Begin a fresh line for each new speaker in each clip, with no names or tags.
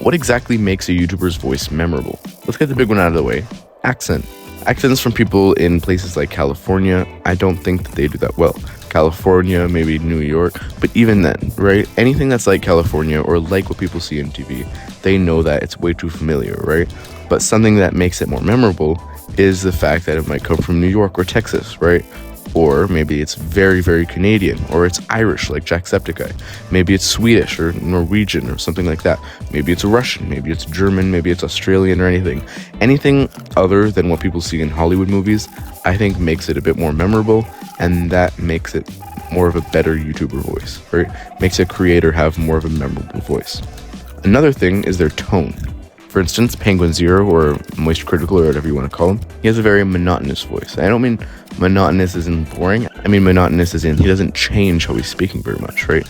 What exactly makes a YouTuber's voice memorable? Let's get the big one out of the way. Accent. Accents from people in places like California, I don't think that they do that well. California, maybe New York, but even then, right? Anything that's like California or like what people see on TV, they know that it's way too familiar, right? But something that makes it more memorable is the fact that it might come from New York or Texas, right? Or maybe it's very, very Canadian, or it's Irish like Jacksepticeye. Maybe it's Swedish or Norwegian or something like that. Maybe it's Russian, maybe it's German, maybe it's Australian or anything. Anything other than what people see in Hollywood movies, I think makes it a bit more memorable, and that makes it more of a better YouTuber voice, right? Makes a creator have more of a memorable voice. Another thing is their tone. For instance, Penguin Zero, or Moist Critical, or whatever you want to call him, he has a very monotonous voice. I don't mean monotonous as in boring. I mean monotonous as in he doesn't change how he's speaking very much, right?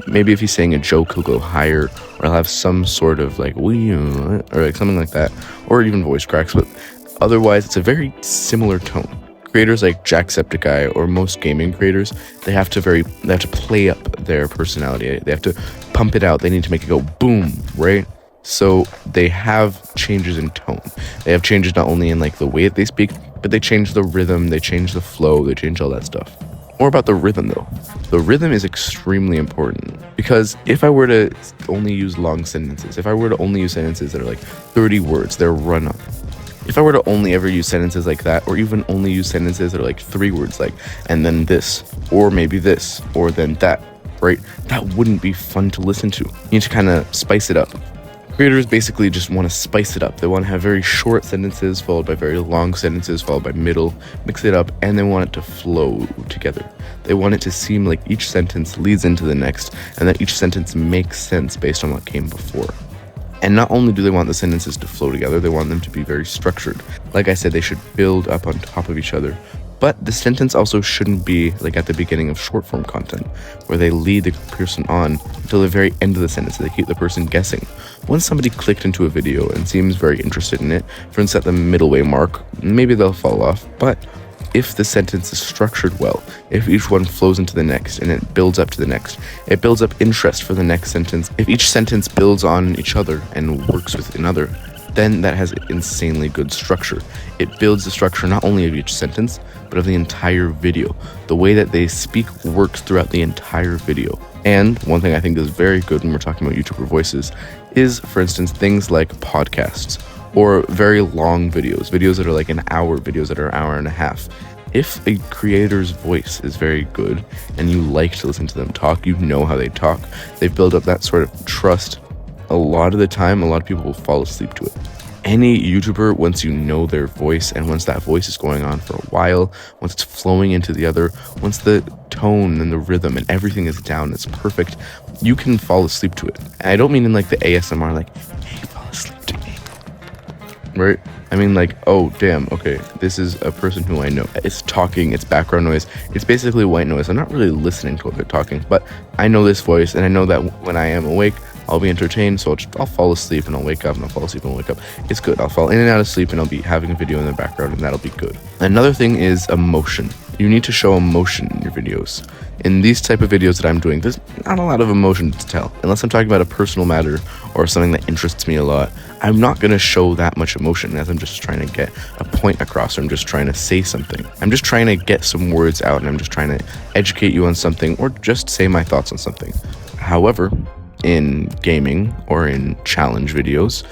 Maybe if he's saying a joke, he'll go higher, or he'll have some sort of like wee, or like something like that, or even voice cracks. But otherwise, it's a very similar tone. Creators like Jacksepticeye or most gaming creators, they have to play up their personality. They have to pump it out. They need to make it go boom, right? So they have changes in tone. They have changes not only in like the way that they speak, but they change the rhythm, they change the flow, they change all that stuff. More about the rhythm though. The rhythm is extremely important because if I were to only use long sentences, if I were to only use sentences that are like 30 words, they're run up. If I were to only ever use sentences like that, or even only use sentences that are like 3 words, like, and then this, or maybe this, or then that, right? That wouldn't be fun to listen to. You need to kind of spice it up. Creators basically just want to spice it up. They want to have very short sentences followed by very long sentences followed by middle, mix it up, and they want it to flow together. They want it to seem like each sentence leads into the next and that each sentence makes sense based on what came before. And not only do they want the sentences to flow together, they want them to be very structured. Like I said, they should build up on top of each other. But the sentence also shouldn't be like at the beginning of short form content, where they lead the person on until the very end of the sentence. They keep the person guessing. Once somebody clicked into a video and seems very interested in it, for instance at the middle way mark, maybe they'll fall off. But if the sentence is structured well, if each one flows into the next and it builds up to the next, it builds up interest for the next sentence. If each sentence builds on each other and works with another, then that has insanely good structure. It builds the structure not only of each sentence, but of the entire video. The way that they speak works throughout the entire video. And one thing I think is very good when we're talking about YouTuber voices is, for instance, things like podcasts or very long videos that are like an hour, videos that are an hour and a half. If a creator's voice is very good and you like to listen to them talk, you know how they talk, they've built up that sort of trust. A lot of the time, a lot of people will fall asleep to it. Any YouTuber, once you know their voice and once that voice is going on for a while, once it's flowing into the other, once the tone and the rhythm and everything is down, it's perfect, you can fall asleep to it. And I don't mean in like the ASMR, like, hey, fall asleep to me, right? I mean like, oh, damn, okay, this is a person who I know. It's talking, it's background noise, it's basically white noise. I'm not really listening to what they're talking, but I know this voice and I know that when I am awake, I'll be entertained, so I'll fall asleep and I'll wake up and I'll fall asleep and I'll wake up. It's good. I'll fall in and out of sleep and I'll be having a video in the background and that'll be good. Another thing is emotion. You need to show emotion in your videos. In these type of videos that I'm doing, there's not a lot of emotion to tell. Unless I'm talking about a personal matter or something that interests me a lot, I'm not going to show that much emotion as I'm just trying to get a point across, or I'm just trying to say something. I'm just trying to get some words out and I'm just trying to educate you on something or just say my thoughts on something. However, in gaming or in challenge videos,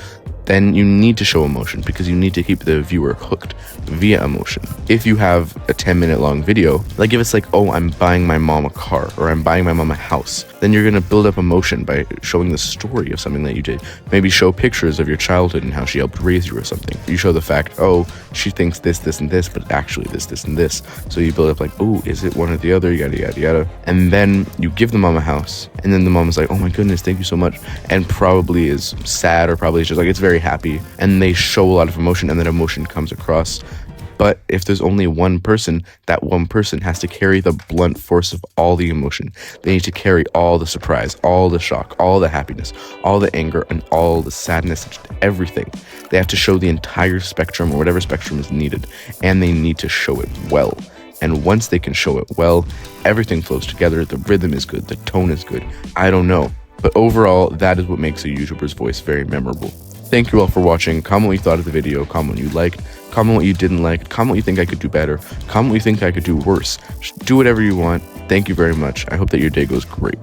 then you need to show emotion because you need to keep the viewer hooked via emotion. If you have a 10-minute long video, like if it's like, oh, I'm buying my mom a car or I'm buying my mom a house, then you're going to build up emotion by showing the story of something that you did. Maybe show pictures of your childhood and how she helped raise you or something. You show the fact, oh, she thinks this, this, and this, but actually this, and this. So you build up like, oh, is it one or the other, yada, yada, yada. And then you give the mom a house and then the mom is like, oh my goodness, thank you so much. And probably is sad or probably is just like, it's very happy, and they show a lot of emotion and that emotion comes across. But if there's only one person, that one person has to carry the blunt force of all the emotion. They need to carry all the surprise, all the shock, all the happiness, all the anger, and all the sadness, everything. They have to show the entire spectrum or whatever spectrum is needed, and they need to show it well. And once they can show it well, everything flows together, the rhythm is good, the tone is good. I don't know. But overall, that is what makes a YouTuber's voice very memorable. Thank you all for watching. Comment what you thought of the video, comment what you liked, comment what you didn't like, comment what you think I could do better, comment what you think I could do worse. Just do whatever you want. Thank you very much. I hope that your day goes great.